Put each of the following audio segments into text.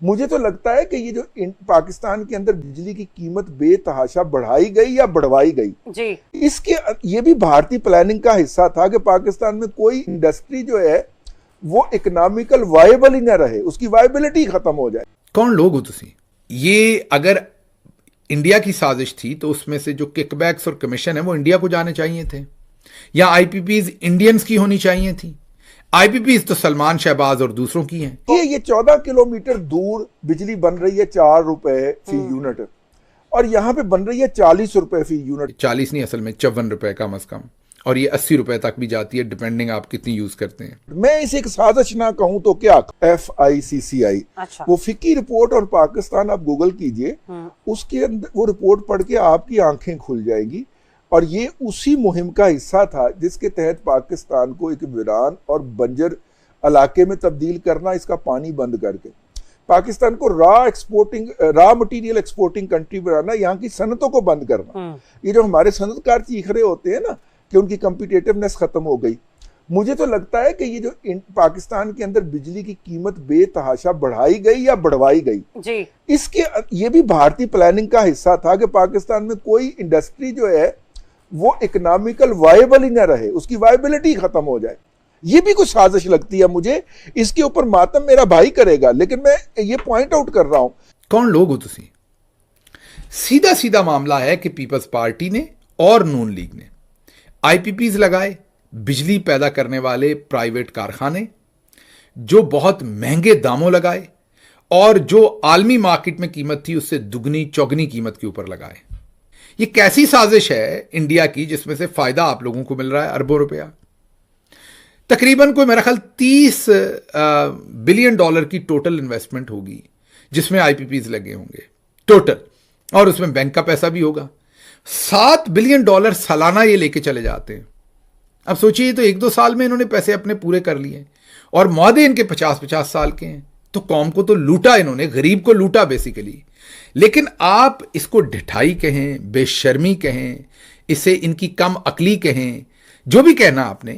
मुझे तो लगता है कि ये जो पाकिस्तान के अंदर बिजली की कीमत बेतहाशा बढ़ाई गई या बढ़वाई गई जी। इसके ये भी भारतीय प्लानिंग का हिस्सा था कि पाकिस्तान में कोई इंडस्ट्री जो है वो इकोनॉमिकल वायबल ही ना रहे, उसकी वायबिलिटी खत्म हो जाए। कौन लोग हो तुसी? ये अगर इंडिया की साजिश थी तो उसमें से जो किकबैक्स और कमीशन है वो इंडिया को जाने चाहिए थे, या आईपीपीज इंडियंस की होनी चाहिए थी? आईपीपीज तो सलमान शहबाज और दूसरों की हैं। ये 14 किलोमीटर दूर बिजली बन रही है 4 रुपए फी यूनिट, और यहाँ पे बन रही है 40 रुपए फी यूनिट। 40 नहीं, असल में 54 रुपए कम अज कम, और ये 80 रुपए तक भी जाती है, डिपेंडिंग आप कितनी यूज करते हैं। मैं इसे एक साजिश ना कहूं तो क्या, FICCI अच्छा। वो फिक्की रिपोर्ट और पाकिस्तान आप गूगल कीजिए, उसके अंदर वो रिपोर्ट पढ़ के आपकी आंखें खुल जाएंगी। और ये उसी मुहिम का हिस्सा था जिसके तहत पाकिस्तान को एक वीरान और बंजर इलाके में तब्दील करना, इसका पानी बंद करके पाकिस्तान को रॉ मटेरियल एक्सपोर्टिंग कंट्री बनाना, यहाँ की सनतों को बंद करना। ये जो हमारे सनतकार चीख रहे होते हैं ना कि उनकी कम्पिटिटिवनेस खत्म हो गई, मुझे तो लगता है कि ये जो पाकिस्तान के अंदर बिजली की कीमत बेतहाशा बढ़ाई गई या बढ़वाई गई जी। इसके ये भी भारतीय प्लानिंग का हिस्सा था कि पाकिस्तान में कोई इंडस्ट्री जो है वो इकोनॉमिकल वायबल ही ना रहे, उसकी वायबिलिटी खत्म हो जाए। ये भी कुछ साजिश लगती है मुझे। इसके ऊपर मातम मेरा भाई करेगा, लेकिन मैं ये पॉइंट आउट कर रहा हूं। कौन लोग हो तुसी? सीधा सीधा मामला है कि पीपल्स पार्टी ने और नून लीग ने आईपीपीज लगाए, बिजली पैदा करने वाले प्राइवेट कारखाने जो बहुत महंगे दामों लगाए, और जो आलमी मार्केट में कीमत थी उससे दुगनी चौगनी कीमत के ऊपर लगाए। ये कैसी साजिश है इंडिया की जिसमें से फायदा आप लोगों को मिल रहा है अरबों रुपया? तकरीबन कोई मेरा ख्याल 30 बिलियन डॉलर की टोटल इन्वेस्टमेंट होगी जिसमें आईपीपीज लगे होंगे टोटल, और उसमें बैंक का पैसा भी होगा। 7 बिलियन डॉलर सालाना ये लेके चले जाते हैं। अब सोचिए, तो 1-2 साल में इन्होंने पैसे अपने पूरे कर लिए, और मौदे इनके 50-50 साल के हैं। तो कौम को तो लूटा इन्होंने, गरीब को लूटा बेसिकली। लेकिन आप इसको ढिठाई कहें, बेशर्मी कहें, इसे इनकी कम अकली कहें, जो भी कहना आपने,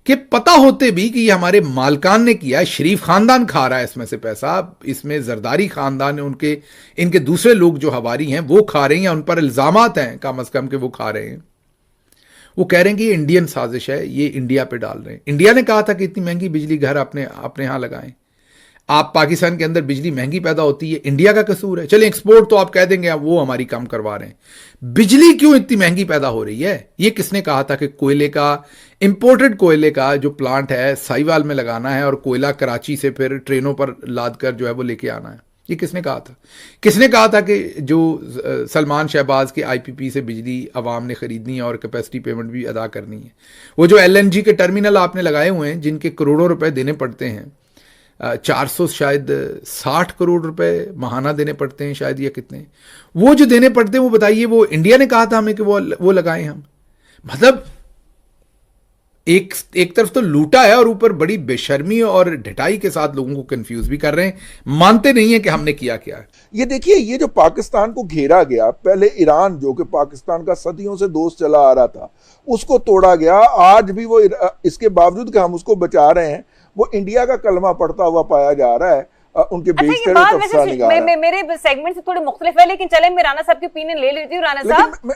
कि पता होते भी कि ये हमारे मालकान ने किया, शरीफ खानदान खा रहा है इसमें से पैसा, इसमें जरदारी खानदान है, इनके दूसरे लोग जो हवारी हैं वो खा रहे हैं, या उन पर इल्जामात हैं कम अज कम कि वो खा रहे हैं। वो कह रहे हैं कि ये इंडियन साजिश है, ये इंडिया पे डाल रहे हैं। इंडिया ने कहा था कि इतनी महंगी बिजली घर अपने यहां लगाएं। आप पाकिस्तान के अंदर बिजली महंगी पैदा होती है, इंडिया का कसूर है। चलिए एक्सपोर्ट तो आप कह देंगे वो हमारी कम करवा रहे हैं, बिजली क्यों इतनी महंगी पैदा हो रही है? ये किसने कहा था कि कोयले का, इंपोर्टेड कोयले का जो प्लांट है साहिवाल में लगाना है, और कोयला कराची से फिर ट्रेनों पर लाद कर जो है वो लेके आना है? ये किसने कहा था? किसने कहा था कि जो सलमान शहबाज के आईपीपी से बिजली अवाम ने खरीदनी है और कैपेसिटी पेमेंट भी अदा करनी है? वो जो LNG के टर्मिनल आपने लगाए हुए हैं जिनके करोड़ों रुपए देने पड़ते हैं, 400 शायद 60 करोड़ रुपए माहाना देने पड़ते हैं शायद, या कितने वो जो देने पड़ते हैं, वो बताइए, वो इंडिया ने कहा था हमें कि वो लगाएं हम। मतलब एक तरफ तो लूटा है, और ऊपर बड़ी बेशर्मी और ढिठाई के साथ लोगों को कंफ्यूज भी कर रहे हैं, मानते नहीं है कि हमने किया क्या है। ये देखिए, ये जो पाकिस्तान को घेरा गया, पहले ईरान जो कि पाकिस्तान का सदियों से दोस्त चला आ रहा था, उसको तोड़ा गया। आज भी वो, इसके बावजूद कि हम उसको बचा रहे हैं, वो इंडिया का कलमा पड़ता हुआ पाया जा रहा है। उनके मेरे सेगमेंट से थोड़ी मुख्तलिफ है, लेकिन चले मैं राना साहब की ओपिनियन ले लेती हूँ। राना साहब,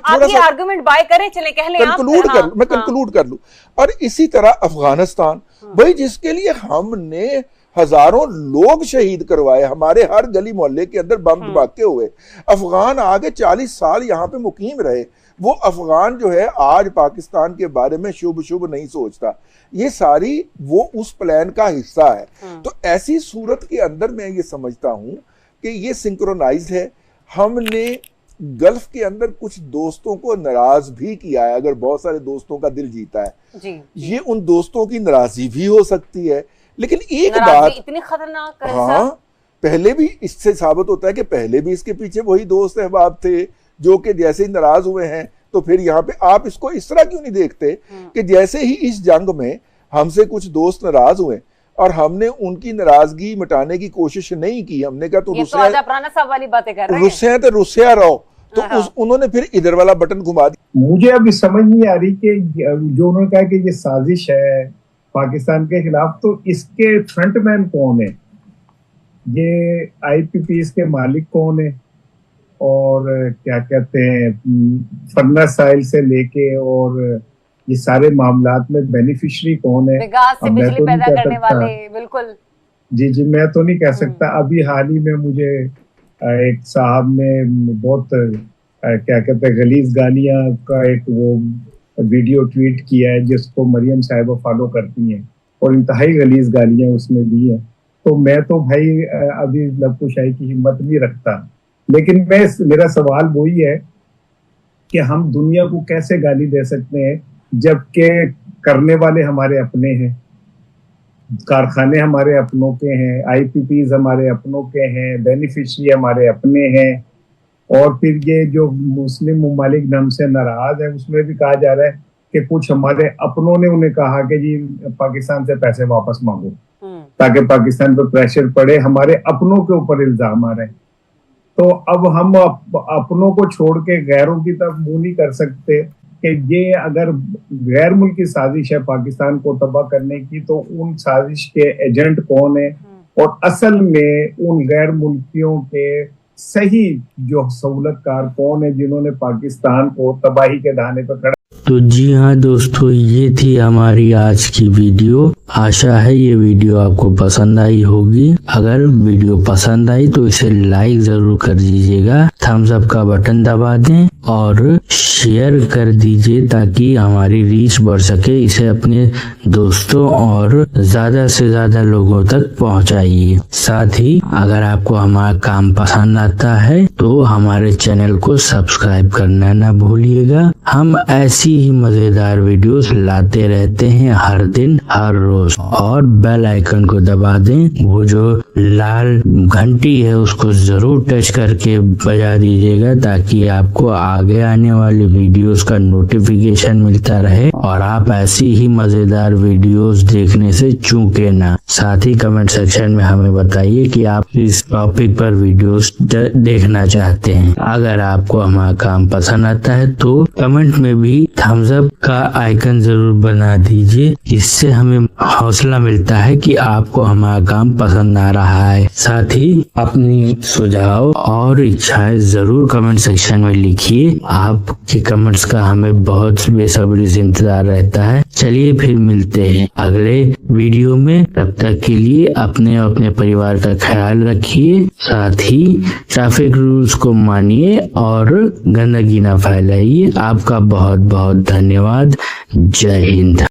आप ये आर्गुमेंट बाय करें, चले कह लें, मैं कंक्लूड कर लूं। और इसी तरह अफगानिस्तान, भाई जिसके लिए हमने हजारों लोग शहीद करवाए, हमारे हर गली मोहल्ले के अंदर बम धमाके हुए, अफगान आगे 40 साल यहाँ पे मुकीम रहे। वो अफगान जो है आज पाकिस्तान के बारे में शुभ नहीं सोचता। ये सारी वो उस प्लान का हिस्सा है। तो ऐसी सूरत के अंदर मैं ये समझता हूं कि ये सिंक्रोनाइज्ड है। हमने गल्फ के अंदर कुछ दोस्तों को नाराज भी किया है, अगर बहुत सारे दोस्तों का दिल जीता है जी। ये उन दोस्तों की नाराजगी भी हो सकती है। लेकिन एक बात इतनी खतरनाक, हाँ, पहले भी इससे साबित होता है कि पहले भी इसके पीछे वही दोस्त अहबाब थे जो कि जैसे ही नाराज हुए हैं, तो फिर यहाँ पे आप इसको इस तरह क्यों नहीं देखते कि जैसे ही इस जंग में हमसे कुछ दोस्त नाराज हुए और हमने उनकी नाराजगी मिटाने की कोशिश नहीं की, हमने कहा तो रुसिया रहो, तो उन्होंने फिर इधर वाला बटन घुमा दिया। मुझे अभी समझ नहीं आ रही कि जो उन्होंने कहा कि ये साजिश है पाकिस्तान के खिलाफ, तो इसके फ्रंटमैन कौन है? ये IPPs के मालिक कौन है और क्या कहते हैं फर्नेस साइल से लेके और ये सारे मामलात में बेनिफिशियरी कौन है। विकास से बिजली पैदा करने वाले, बिल्कुल जी जी, मैं तो नहीं कह सकता। अभी हाल ही में मुझे एक साहब ने बहुत क्या कहते हैं गलीज गालियां का एक वो वीडियो ट्वीट किया है जिसको मरियम साहिबा फॉलो करती हैं और इंतहाई गलीज गालियां उसने दी हैं। तो मैं तो भाई अभी लबकुशाई की हिम्मत नहीं रखता, लेकिन मेरा सवाल वही है कि हम दुनिया को कैसे गाली दे सकते हैं जबकि करने वाले हमारे अपने हैं, कारखाने हमारे अपनों के हैं, IPPs हमारे अपनों के हैं, बेनिफिशियरी हमारे अपने हैं। और फिर ये जो मुस्लिम ममालिक हमसे नाराज है उसमें भी कहा जा रहा है कि कुछ हमारे अपनों ने उन्हें कहा कि जी पाकिस्तान से पैसे वापस मांगो ताकि पाकिस्तान पर प्रेशर पड़े। हमारे अपनों के ऊपर इल्जाम आ रहे हैं। तो अब हम अपनों को छोड़ के गैरों की तरफ मुंह नहीं कर सकते कि ये अगर गैर मुल्की साजिश है पाकिस्तान को तबाह करने की, तो उन साजिश के एजेंट कौन है और असल में उन गैर मुल्कियों के सही जो सहूलतकार कौन है जिन्होंने पाकिस्तान को तबाही के दाने पर खड़ा। तो जी हाँ दोस्तों, ये थी हमारी आज की वीडियो। आशा है ये वीडियो आपको पसंद आई होगी। अगर वीडियो पसंद आई तो इसे लाइक जरूर कर दीजिएगा, थम्स अप का बटन दबा दें और शेयर कर दीजिए ताकि हमारी रीच बढ़ सके। इसे अपने दोस्तों और ज्यादा से ज्यादा लोगों तक पहुंचाइए। साथ ही अगर आपको हमारा काम पसंद आता है तो हमारे चैनल को सब्सक्राइब करना ना भूलिएगा। हम ऐसी ही मजेदार वीडियोस लाते रहते हैं हर दिन हर रोज। और बेल आइकन को दबा दें, वो जो लाल घंटी है उसको जरूर टच करके बजा दीजिएगा ताकि आपको आगे आने वाली वीडियोस का नोटिफिकेशन मिलता रहे और आप ऐसी ही मजेदार वीडियोस देखने से चूके ना। साथ ही कमेंट सेक्शन में हमें बताइए कि आप इस टॉपिक पर वीडियोस देखना चाहते हैं। अगर आपको हमारा काम पसंद आता है तो कमेंट में भी थम्स अप का आइकन जरूर बना दीजिए, इससे हमें हौसला मिलता है कि आपको हमारा काम पसंद आ रहा है। साथ ही अपनी सुझाव और इच्छाएं जरूर कमेंट सेक्शन में लिखिए। आपके कमेंट्स का हमें बहुत बेसब्री से इंतजार रहता है। चलिए फिर मिलते हैं अगले वीडियो में। तब तक के लिए अपने और अपने परिवार का ख्याल रखिए। साथ ही ट्रैफिक रूल्स को मानिए और गंदगी ना फैलाइए। आपका बहुत बहुत धन्यवाद। जय हिंद।